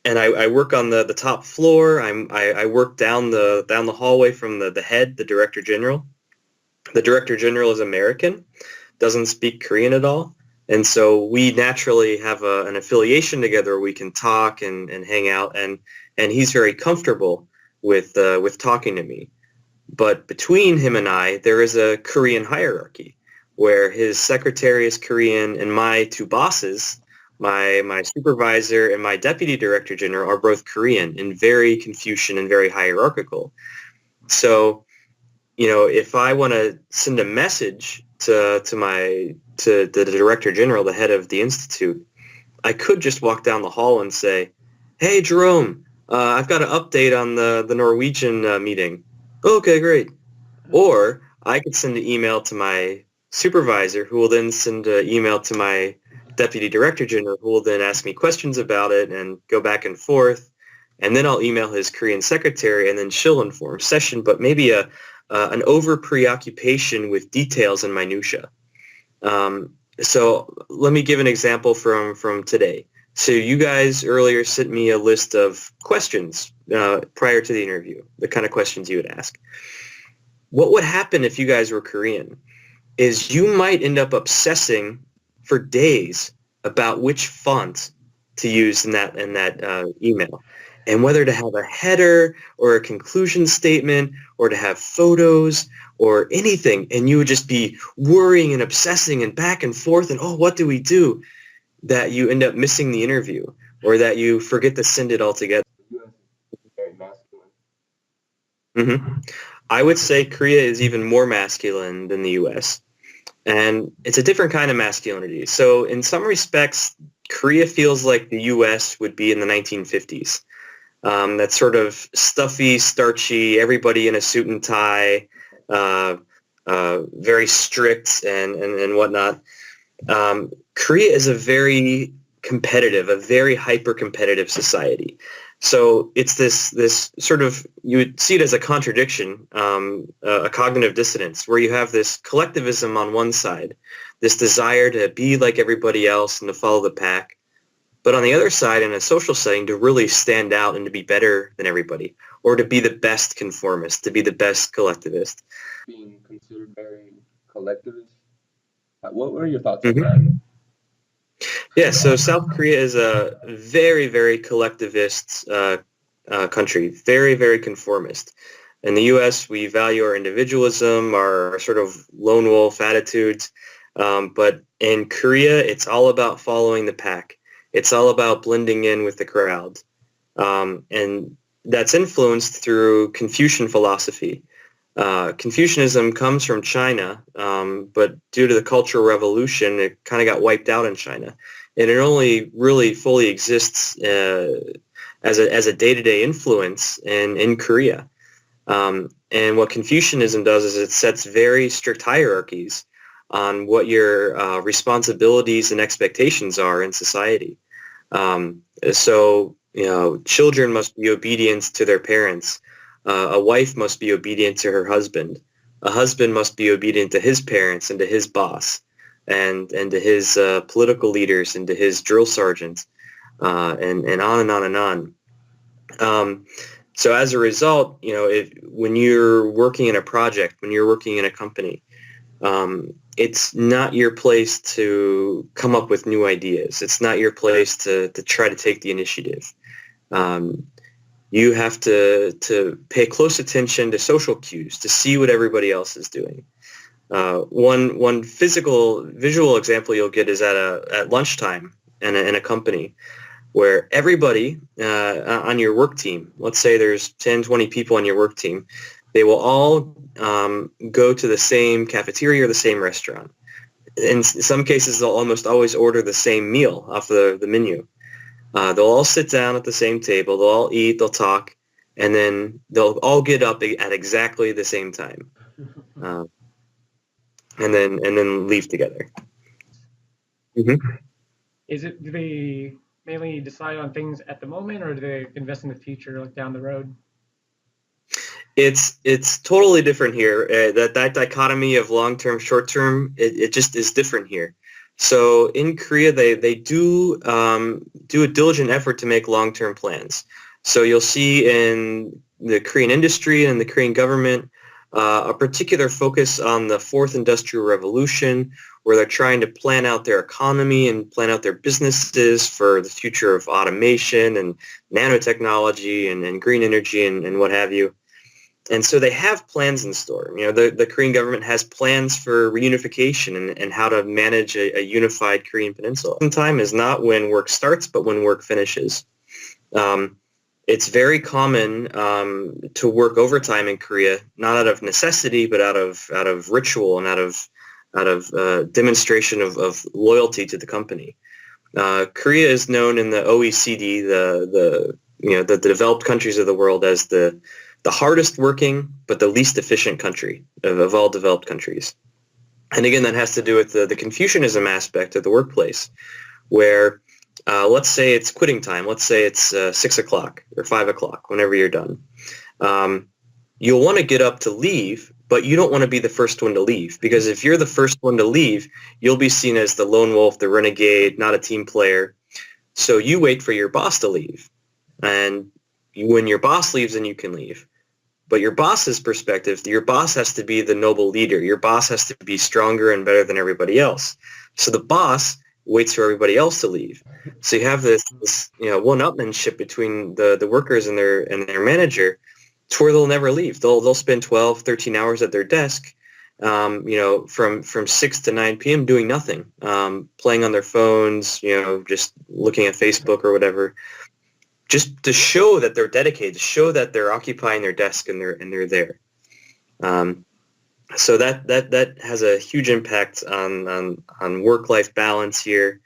And I work on the top floor. I work down the hallway from the head, the director general. The director general is American, doesn't speak Korean at all. And so we naturally have an affiliation together where we can talk and hang out, and he's very comfortable with talking to me. But between him and I, there is a Korean hierarchy where his secretary is Korean and my two bosses, my supervisor and my deputy director general, are both Korean and very Confucian and very hierarchical. So, if I want to send a message to the director general, the head of the institute, I could just walk down the hall and say, "Hey, Jerome, I've got an update on the Norwegian meeting." "Okay, great." Or I could send an email to my supervisor, who will then send an email to my deputy director general, who will then ask me questions about it and go back and forth. And then I'll email his Korean secretary, and then she'll inform session, but maybe an over preoccupation with details and minutia. So let me give an example from today. So you guys earlier sent me a list of questions prior to the interview, the kind of questions you would ask. What would happen if you guys were Korean is you might end up obsessing for days about which font to use in that email, and whether to have a header or a conclusion statement or to have photos or anything, and you would just be worrying and obsessing and back and forth and, oh, what do we do, that you end up missing the interview or that you forget to send it altogether. Very masculine. Mm-hmm. I would say Korea is even more masculine than the U.S., and it's a different kind of masculinity. So in some respects, Korea feels like the U.S. would be in the 1950s. That sort of stuffy, starchy, everybody in a suit and tie, very strict and whatnot. Korea is a very competitive, a very hyper-competitive society. So it's this sort of, you would see it as a contradiction, a cognitive dissonance, where you have this collectivism on one side, this desire to be like everybody else and to follow the pack. But on the other side, in a social setting, to really stand out and to be better than everybody, or to be the best conformist, to be the best collectivist. Being considered very collectivist. What were your thoughts on that? Mm-hmm. Yeah, so South Korea is a very, very collectivist country, very, very conformist. In the U.S., we value our individualism, our sort of lone wolf attitudes. But in Korea, it's all about following the pack. It's all about blending in with the crowd. And that's influenced through Confucian philosophy. Confucianism comes from China, but due to the Cultural Revolution, it kind of got wiped out in China. And it only really fully exists as a day-to-day influence in Korea. And what Confucianism does is it sets very strict hierarchies on what your responsibilities and expectations are in society. So, children must be obedient to their parents. A wife must be obedient to her husband. A husband must be obedient to his parents and to his boss, and to his political leaders and to his drill sergeants, and on and on and on. So as a result, when you're working in a project, when you're working in a company, it's not your place to come up with new ideas. It's not your place to try to take the initiative. You have to pay close attention to social cues, to see what everybody else is doing. One visual example you'll get is at lunchtime in a company, where everybody on your work team, let's say there's 10, 20 people on your work team, they will all go to the same cafeteria or the same restaurant. In some cases, they'll almost always order the same meal off the menu. They'll all sit down at the same table, they'll all eat, they'll talk, and then they'll all get up at exactly the same time, and then leave together. Mm-hmm. Do they mainly decide on things at the moment, or do they invest in the future, like down the road? It's totally different here. That dichotomy of long term, short term, it just is different here. So in Korea, they do a diligent effort to make long-term plans. So you'll see in the Korean industry and the Korean government a particular focus on the fourth industrial revolution, where they're trying to plan out their economy and plan out their businesses for the future of automation and nanotechnology and green energy and what have you. And so they have plans in store. The Korean government has plans for reunification and how to manage a unified Korean peninsula. Time is not when work starts, but when work finishes. It's very common to work overtime in Korea, not out of necessity, but out of ritual and out of demonstration of loyalty to the company. Korea is known in the OECD, the developed countries of the world, as the hardest working but the least efficient country of all developed countries. And again, that has to do with the Confucianism aspect of the workplace, where let's say it's quitting time. Let's say it's 6 o'clock or 5 o'clock, whenever you're done. You'll want to get up to leave, but you don't want to be the first one to leave, because if you're the first one to leave, you'll be seen as the lone wolf, the renegade, not a team player. So you wait for your boss to leave. And when your boss leaves, then you can leave. But your boss's perspective, your boss has to be the noble leader. Your boss has to be stronger and better than everybody else. So the boss waits for everybody else to leave. So you have this one-upmanship between the workers and their manager, to where they'll never leave. They'll spend 12, 13 hours at their desk, from 6 to 9 p.m. doing nothing, playing on their phones, just looking at Facebook or whatever, just to show that they're dedicated, to show that they're occupying their desk and they're there. So that has a huge impact on work-life balance here.